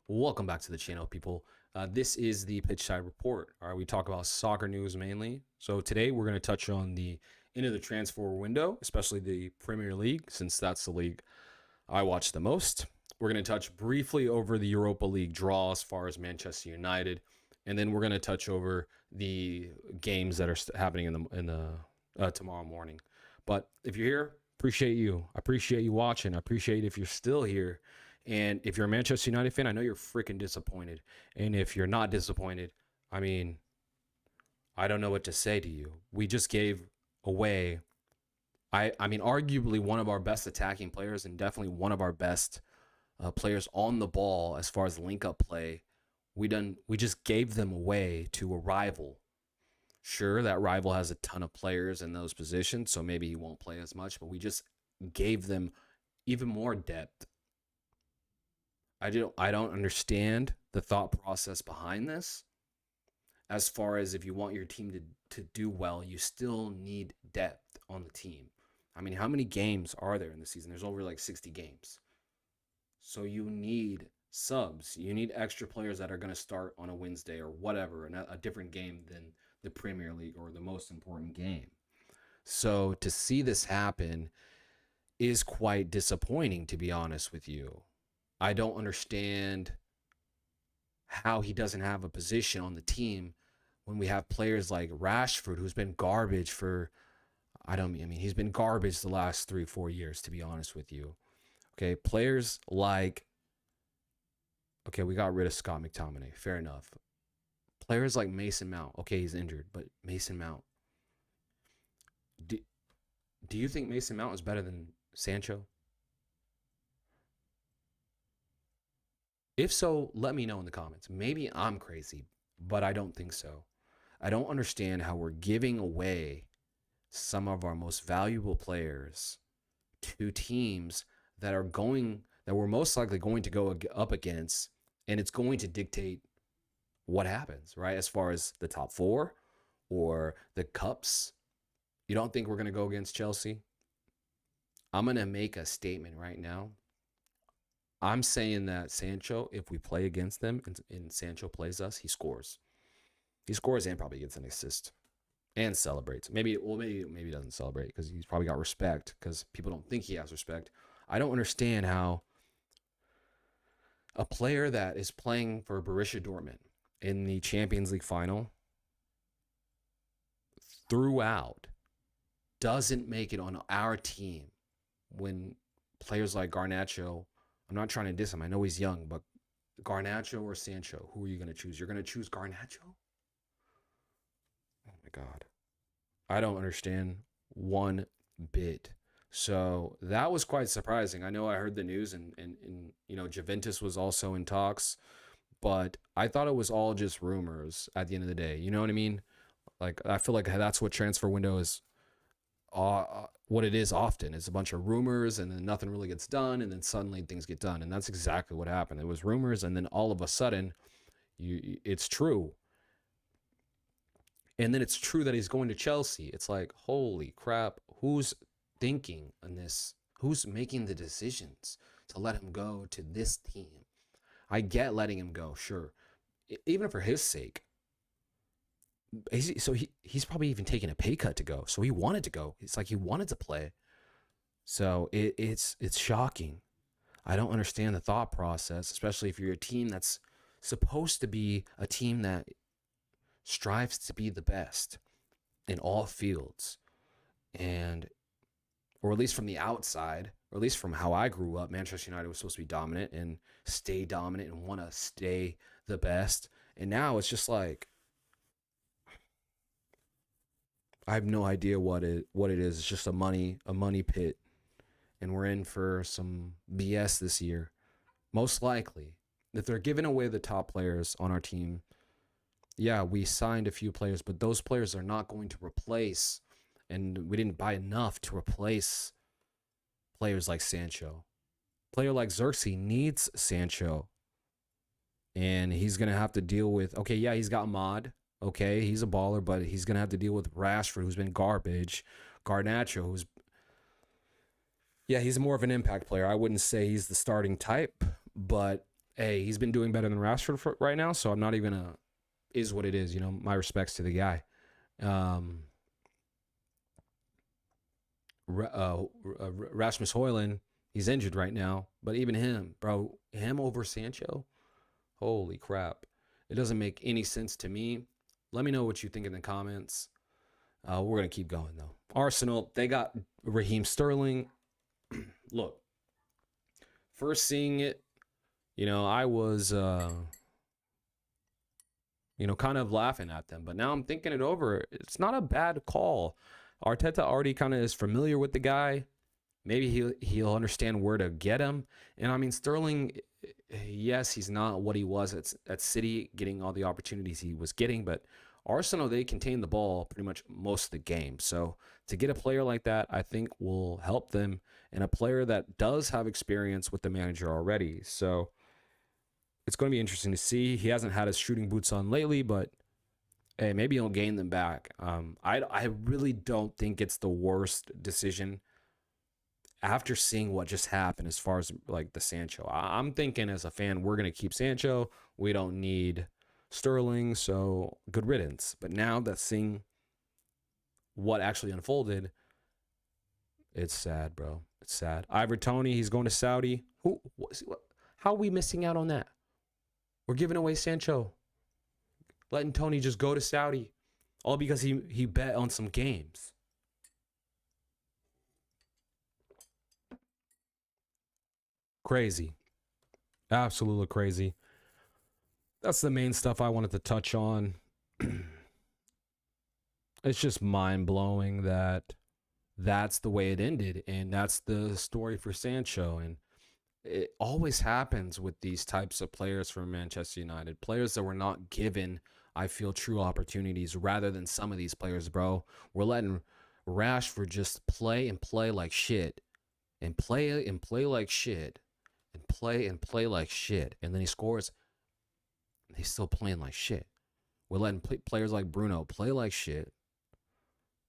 Welcome back to the channel, people. This is the Pitch Side Report. All right, we talk about soccer news mainly. So today we're going to touch on the end of the transfer window, especially the Premier League, since that's the league I watch the most. We're going to touch briefly over the Europa League draw as far as Manchester United, and then we're going to touch over the games that are happening in the tomorrow morning. But if you're here, appreciate you. I appreciate you watching. I appreciate if you're still here. And if you're a Manchester United fan, I know you're freaking disappointed. And if you're not disappointed, I mean, I don't know what to say to you. We just gave away, I mean, arguably one of our best attacking players and definitely one of our best players on the ball as far as link up play. We just gave them away to a rival. Sure, that rival has a ton of players in those positions, so maybe he won't play as much, but we just gave them even more depth. I don't understand the thought process behind this. As far as if you want your team to do well, you still need depth on the team. I mean, how many games are there in the season? There's over like 60 games. So you need subs. You need extra players that are going to start on a Wednesday or whatever, and a different game than the Premier League or the most important game. So to see this happen is quite disappointing, to be honest with you. I don't understand how he doesn't have a position on the team when we have players like Rashford, who's been garbage for, I mean, he's been garbage the last 3, 4 years, to be honest with you. Okay. Players like, okay, we got rid of Scott McTominay. Fair enough. Players like Mason Mount. Okay, he's injured, but Mason Mount. Do, do you think Mason Mount is better than Sancho? If so, let me know in the comments. Maybe I'm crazy, but I don't think so. I don't understand how we're giving away some of our most valuable players to teams that we're most likely going to go up against, and it's going to dictate what happens, right? As far as the top four or the cups, you don't think we're going to go against Chelsea? I'm going to make a statement right now. I'm saying that Sancho, if we play against them and Sancho plays us, he scores. He scores and probably gets an assist and celebrates. Maybe he doesn't celebrate because he's probably got respect because people don't think he has respect. I don't understand how a player that is playing for Borussia Dortmund in the Champions League final throughout doesn't make it on our team when players like Garnacho, I'm not trying to diss him. I know he's young, but Garnacho or Sancho, who are you going to choose? You're going to choose Garnacho? Oh my God. I don't understand one bit. So that was quite surprising. I know I heard the news and Juventus was also in talks, but I thought it was all just rumors at the end of the day. You know what I mean? Like I feel like that's what transfer window is what it is often. It's a bunch of rumors and then nothing really gets done and then suddenly things get done. And that's exactly what happened. It was rumors and then all of a sudden it's true. And then it's true that he's going to Chelsea. It's like, holy crap, who's thinking on this? Who's making the decisions to let him go to this team? I get letting him go, sure. Even for his sake. He's probably even taking a pay cut to go. So he wanted to go. It's like he wanted to play. So it's shocking. I don't understand the thought process, especially if you're a team that's supposed to be a team that strives to be the best in all fields. And, or at least from the outside, or at least from how I grew up, Manchester United was supposed to be dominant and stay dominant and want to stay the best. And now it's just like, I have no idea what it is. It's just a money pit, and we're in for some BS this year. Most likely, if they're giving away the top players on our team, yeah, we signed a few players, but those players are not going to replace, and we didn't buy enough to replace players like Sancho. Player like Xerxes needs Sancho, and he's gonna have to deal with. Okay, yeah, he's got Mod. Okay, he's a baller, but he's gonna have to deal with Rashford, who's been garbage. Garnacho, who's yeah, he's more of an impact player. I wouldn't say he's the starting type, but hey, he's been doing better than Rashford right now, so I'm not even gonna is what it is. My respects to the guy. Um, Rasmus Højlund, he's injured right now, but even him, bro, him over Sancho, holy crap, it doesn't make any sense to me. Let me know what you think in the comments. We're gonna keep going though. Arsenal, they got Raheem Sterling. Look, first seeing it, I was, kind of laughing at them. But now I'm thinking it over. It's not a bad call. Arteta already kind of is familiar with the guy. Maybe he'll understand where to get him. And I mean, Sterling, yes, he's not what he was at City, getting all the opportunities he was getting. But Arsenal, they contain the ball pretty much most of the game. So to get a player like that, I think will help them. And a player that does have experience with the manager already. So it's going to be interesting to see. He hasn't had his shooting boots on lately, but hey, maybe he'll gain them back. I really don't think it's the worst decision after seeing what just happened as far as like the Sancho. I'm thinking as a fan, we're going to keep Sancho. We don't need Sterling, so good riddance. But now that seeing what actually unfolded, it's sad, bro. It's sad. Ivory Toney, he's going to Saudi. How are we missing out on that? We're giving away Sancho, letting Tony just go to Saudi, all because he bet on some games. Crazy. Absolutely crazy. That's the main stuff I wanted to touch on. It's just mind-blowing that that's the way it ended, and that's the story for Sancho. And it always happens with these types of players from Manchester United, players that were not given, I feel, true opportunities rather than some of these players, bro. We're letting Rashford just play and play like shit and play like shit and play like shit. And then he scores. And he's still playing like shit. We're letting players like Bruno play like shit.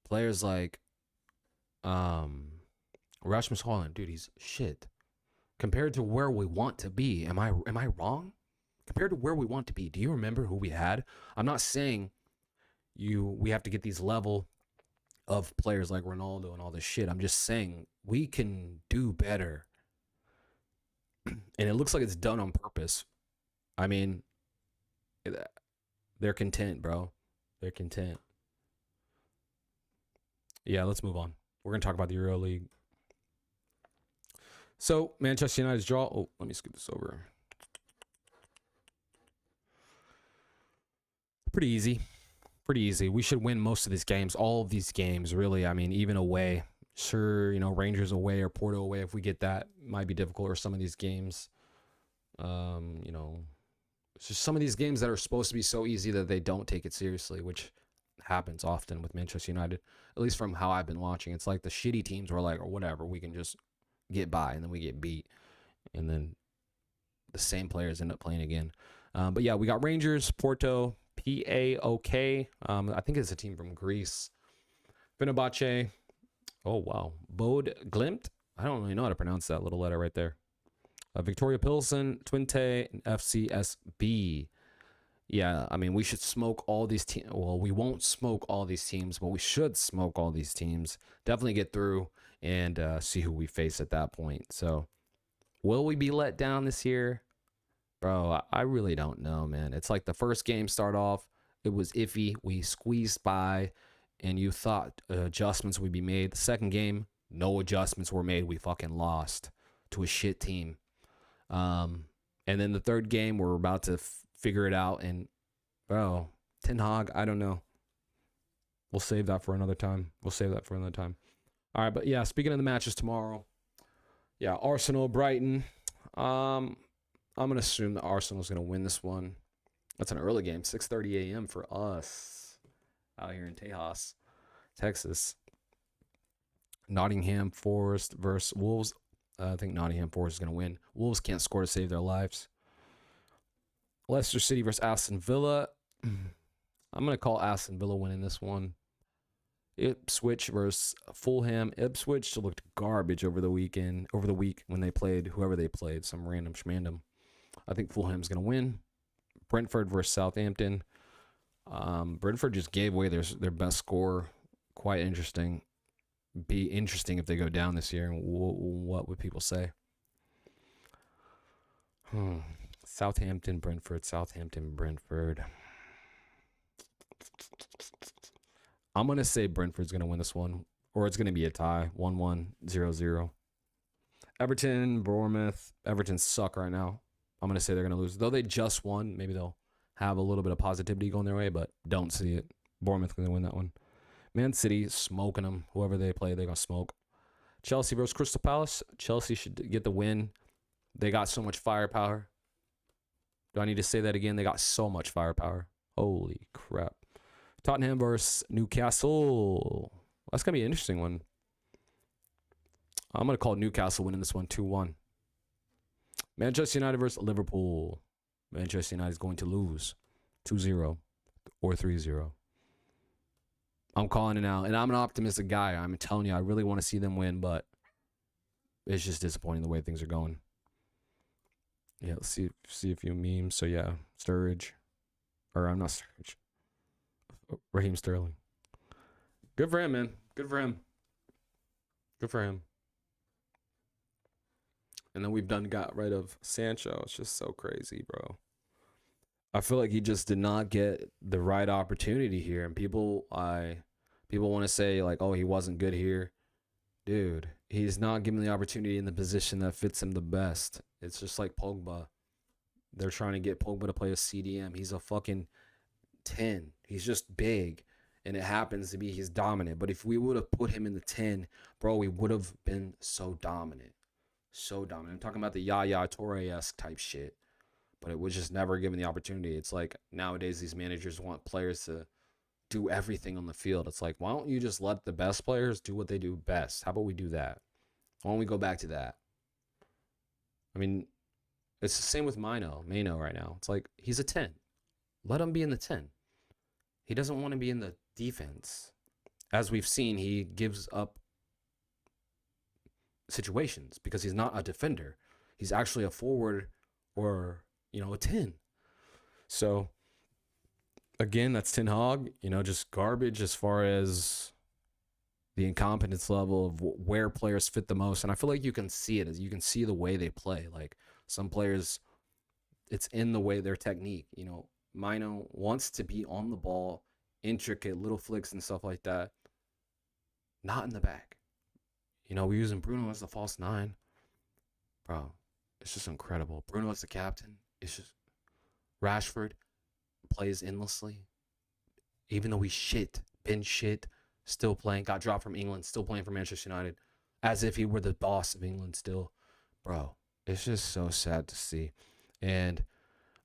Players like Rasmus Højlund, dude, he's shit. Compared to where we want to be, am I wrong? Compared to where we want to be, do you remember who we had? I'm not saying we have to get these level of players like Ronaldo and all this shit. I'm just saying we can do better. And it looks like it's done on purpose. I mean, they're content, bro. They're content. Yeah, let's move on. We're going to talk about the Euro League. So, Manchester United's draw. Oh, let me scoot this over. Pretty easy. Pretty easy. We should win most of these games. All of these games, really. I mean, even away. Sure, Rangers away or Porto away, if we get that, might be difficult. Or some of these games, it's just some of these games that are supposed to be so easy that they don't take it seriously, which happens often with Manchester United, at least from how I've been watching. It's like the shitty teams were like, or whatever, we can just get by, and then we get beat, and then the same players end up playing again. But yeah, we got Rangers, Porto, PAOK. I think it's a team from Greece. Fenerbahce. Oh, wow. Bode Glimt. I don't really know how to pronounce that little letter right there. Victoria Pilsen, Twente, and FCSB. Yeah, I mean, we should smoke all these teams. Well, we won't smoke all these teams, but we should smoke all these teams. Definitely get through and see who we face at that point. So, will we be let down this year? Bro, I really don't know, man. It's like the first game start off, it was iffy. We squeezed by, and you thought adjustments would be made. The second game, no adjustments were made. We fucking lost to a shit team. And then the third game, we're about to figure it out. And, bro, Ten Hag, I don't know. We'll save that for another time. All right, but yeah, speaking of the matches tomorrow, yeah, Arsenal, Brighton. I'm going to assume that Arsenal's going to win this one. That's an early game, 6:30 a.m. for us out here in Tejas, Texas. Nottingham Forest versus Wolves. I think Nottingham Forest is going to win. Wolves can't score to save their lives. Leicester City versus Aston Villa. I'm going to call Aston Villa winning this one. Ipswich versus Fulham. Ipswich looked garbage over the week when they played whoever they played, some random schmandom. I think Fulham's going to win. Brentford versus Southampton. Brentford just gave away their best score. Quite interesting. Be interesting if they go down this year. What would people say? Southampton, Brentford, Southampton, Brentford. I'm going to say Brentford's going to win this one, or it's going to be a tie, 1-1, 0-0. Everton, Bournemouth. Everton suck right now. I'm going to say they're going to lose. Though they just won, maybe they'll have a little bit of positivity going their way, but don't see it. Bournemouth going to win that one. Man City, smoking them. Whoever they play, they're going to smoke. Chelsea versus Crystal Palace. Chelsea should get the win. They got so much firepower. Do I need to say that again? They got so much firepower. Holy crap. Tottenham versus Newcastle. That's going to be an interesting one. I'm going to call Newcastle winning this one 2-1. Manchester United versus Liverpool. Manchester United is going to lose 2-0 or 3-0. I'm calling it now. And I'm an optimistic guy. I'm telling you, I really want to see them win, but it's just disappointing the way things are going. Yeah, let's see a few memes. So, yeah, Sturridge. Or I'm not Sturridge. Raheem Sterling. Good for him, man. Good for him. Good for him. And then we've got rid of Sancho. It's just so crazy, bro. I feel like he just did not get the right opportunity here. And people want to say, like, oh, he wasn't good here. Dude, he's not given the opportunity in the position that fits him the best. It's just like Pogba. They're trying to get Pogba to play a CDM. He's a fucking 10. He's just big. And it happens to be he's dominant. But if we would have put him in the 10, bro, we would have been so dominant. So dominant. I'm talking about the Yaya Toure-esque type shit. But it was just never given the opportunity. It's like nowadays these managers want players to do everything on the field. It's like, why don't you just let the best players do what they do best? How about we do that? Why don't we go back to that? I mean, it's the same with Mano right now. It's like, he's a 10. Let him be in the 10. He doesn't want to be in the defense. As we've seen, he gives up situations because he's not a defender. He's actually a forward or, a 10. So, again, that's Ten Hag, just garbage as far as the incompetence level of where players fit the most. And I feel like you can see it. You can see the way they play. Like, some players, it's in the way their technique. Mino wants to be on the ball, intricate little flicks and stuff like that. Not in the back. We're using Bruno as the false 9. Bro, it's just incredible. Bruno as the captain. It's just Rashford plays endlessly. Even though he's been shit, still playing, got dropped from England, still playing for Manchester United, as if he were the boss of England still. Bro, it's just so sad to see. And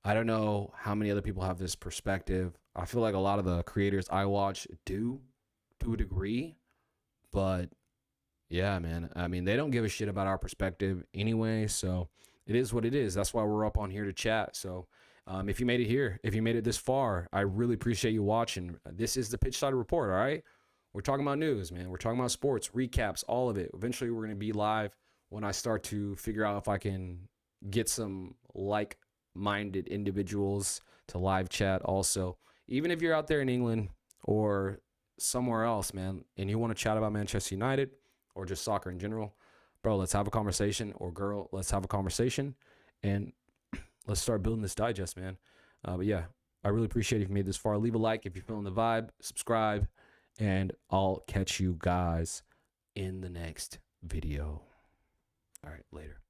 I don't know how many other people have this perspective. I feel like a lot of the creators I watch do, to a degree. But, yeah, man. I mean, they don't give a shit about our perspective anyway, so it is what it is. That's why we're up on here to chat. So, if you made it here, if you made it this far, I really appreciate you watching. This is the Pitch Side Report, all right? We're talking about news, man. We're talking about sports, recaps, all of it. Eventually, we're going to be live when I start to figure out if I can get some like-minded individuals to live chat also. Even if you're out there in England or somewhere else, man, and you want to chat about Manchester United or just soccer in general, bro, let's have a conversation. Or girl, let's have a conversation. And let's start building this digest, man. But yeah, I really appreciate it if you made this far. Leave a like if you're feeling the vibe. Subscribe. And I'll catch you guys in the next video. All right, later.